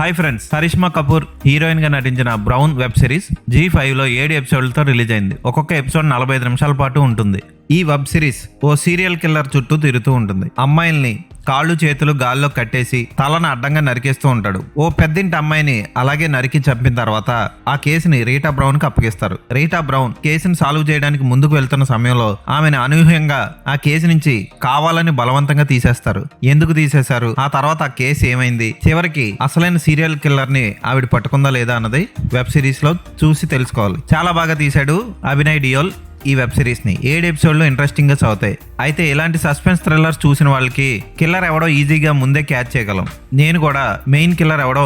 Hi friends, Karishma Kapoor heroine గా నటించిన brown web series G5 లో 7 ఎపిసోడ్లతో రిలీజ్ అయింది. ఒక్కొక్క ఎపిసోడ్ 45 నిమిషాల పాటు ఉంటుంది. ఈ వెబ్ సిరీస్ ఓ సీరియల్ కిల్లర్ చుట్టూ తిరుగుతూ ఉంటుంది. అమ్మాయిల్ని కాళ్ళు చేతులు గాల్లో కట్టేసి తలను అడ్డంగా నరికేస్తూ ఉంటాడు. ఓ పెద్దింటి అమ్మాయిని అలాగే నరికి చంపిన తర్వాత ఆ కేసుని రీటా బ్రౌన్ కి అప్పగిస్తారు. రీటా బ్రౌన్ కేసుని సాల్వ్ చేయడానికి ముందుకు వెళ్తున్న సమయంలో ఆమెను అనూహ్యంగా ఆ కేసు నుంచి కావాలని బలవంతంగా తీసేస్తారు. ఎందుకు తీసేశారు, ఆ తర్వాత ఆ కేసు ఏమైంది, చివరికి అసలైన సీరియల్ కిల్లర్ ని ఆవిడ పట్టుకుందా లేదా అన్నది వెబ్ సిరీస్ లో చూసి తెలుసుకోవాలి. చాలా బాగా తీశాడు అభినయ్ డియోల్. ఈ వెబ్ సిరీస్ ని 7 ఎపిసోడ్లు ఇంట్రెస్టింగ్ గా చదువుతాయి. అయితే ఇలాంటి సస్పెన్స్ థ్రిల్లర్స్ చూసిన వాళ్ళకి కిల్లర్ ఎవడో ఈజీగా ముందే క్యాచ్ చేయగలం. నేను కూడా మెయిన్ కిల్లర్ ఎవడో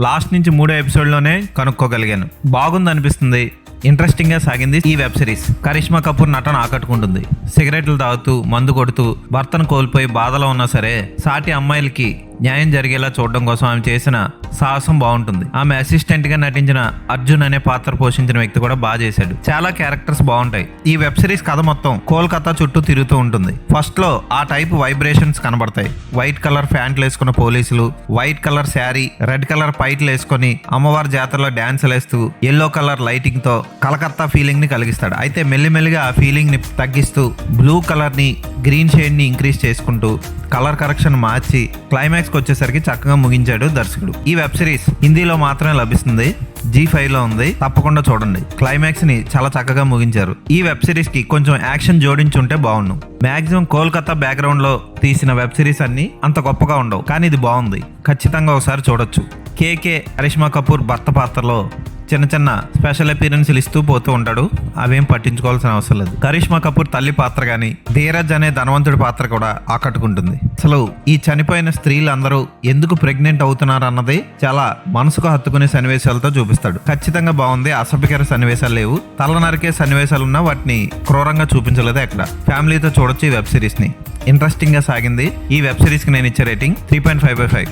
లాస్ట్ నుంచి 3 ఎపిసోడ్లోనే కనుక్కోగలిగాను. బాగుంది అనిపిస్తుంది. ఇంట్రెస్టింగ్ గా సాగింది ఈ వెబ్ సిరీస్. కరిష్మా కపూర్ నటన ఆకట్టుకుంటుంది. సిగరెట్లు తాగుతూ మందు కొడుతూ భర్తను కోల్పోయి బాధలో ఉన్నా సరే సాటి అమ్మాయిలకి న్యాయం జరిగేలా చూడడం కోసం ఆమె చేసిన సాహసం బాగుంటుంది. ఆమె అసిస్టెంట్ గా నటించిన అర్జున్ అనే పాత్ర పోషించిన వ్యక్తి కూడా బాగా చేశాడు. చాలా క్యారెక్టర్స్ బాగుంటాయి. ఈ వెబ్ సిరీస్ కథ మొత్తం కోల్కతా చుట్టూ తిరుగుతూ ఉంటుంది. ఫస్ట్ లో ఆ టైప్ వైబ్రేషన్స్ కనబడతాయి. వైట్ కలర్ ప్యాంట్లు వేసుకున్న పోలీసులు, white colour sari, red colour పైట్లు వేసుకొని అమ్మవారి జాతరలో డాన్సులు వేస్తూ ఎల్లో కలర్ లైటింగ్ తో కలకత్తా ఫీలింగ్ ని కలిగిస్తాడు. అయితే మెల్లిమెల్లిగా ఆ ఫీలింగ్ ని తగ్గిస్తూ బ్లూ కలర్ ని గ్రీన్ షేడ్ ని ఇంక్రీజ్ చేసుకుంటూ కలర్ కరెక్షన్ మార్చి క్లైమాక్స్ వచ్చేసరికి చక్కగా ముగించాడు దర్శకుడు. ఈ వెబ్ సిరీస్ హిందీలో మాత్రమే లభిస్తుంది. G5 లో ఉంది, తప్పకుండా చూడండి. క్లైమాక్స్ ని చాలా చక్కగా ముగించారు. ఈ వెబ్ సిరీస్ కి కొంచెం యాక్షన్ జోడించుంటే బాగుండు. మాక్సిమం కోల్కతా బ్యాక్గ్రౌండ్ లో తీసిన వెబ్ సిరీస్ అన్ని అంత గొప్పగా ఉండవు, కానీ ఇది బాగుంది. ఖచ్చితంగా ఒకసారి చూడొచ్చు. కేకే కరిష్మా కపూర్ భర్త పాత్రలో చిన్న చిన్న స్పెషల్ అపీరెన్స్లు ఇస్తూ పోతూ ఉంటాడు. అవేం పట్టించుకోవాల్సిన అవసరం లేదు. కరిష్మా కపూర్ తల్లి పాత్ర గాని, ధీరజ్ అనే ధనవంతుడి పాత్ర కూడా ఆకట్టుకుంటుంది. అసలు ఈ చనిపోయిన స్త్రీలు అందరూ ఎందుకు ప్రెగ్నెంట్ అవుతున్నారు అన్నది చాలా మనసుకు హత్తుకునే సన్నివేశాలతో చూపిస్తాడు. ఖచ్చితంగా బాగుంది. అసభ్యకర సన్నివేశాలు లేవు. తల నరికే సన్నివేశాలు ఉన్నా వాటిని క్రూరంగా చూపించలేదు ఎక్కడ. ఫ్యామిలీతో చూడొచ్చు ఈ వెబ్ సిరీస్ ని. ఇంట్రెస్టింగ్ గా సాగింది. ఈ వెబ్ సిరీస్ కి నేను ఇచ్చే రేటింగ్ 3.5/5.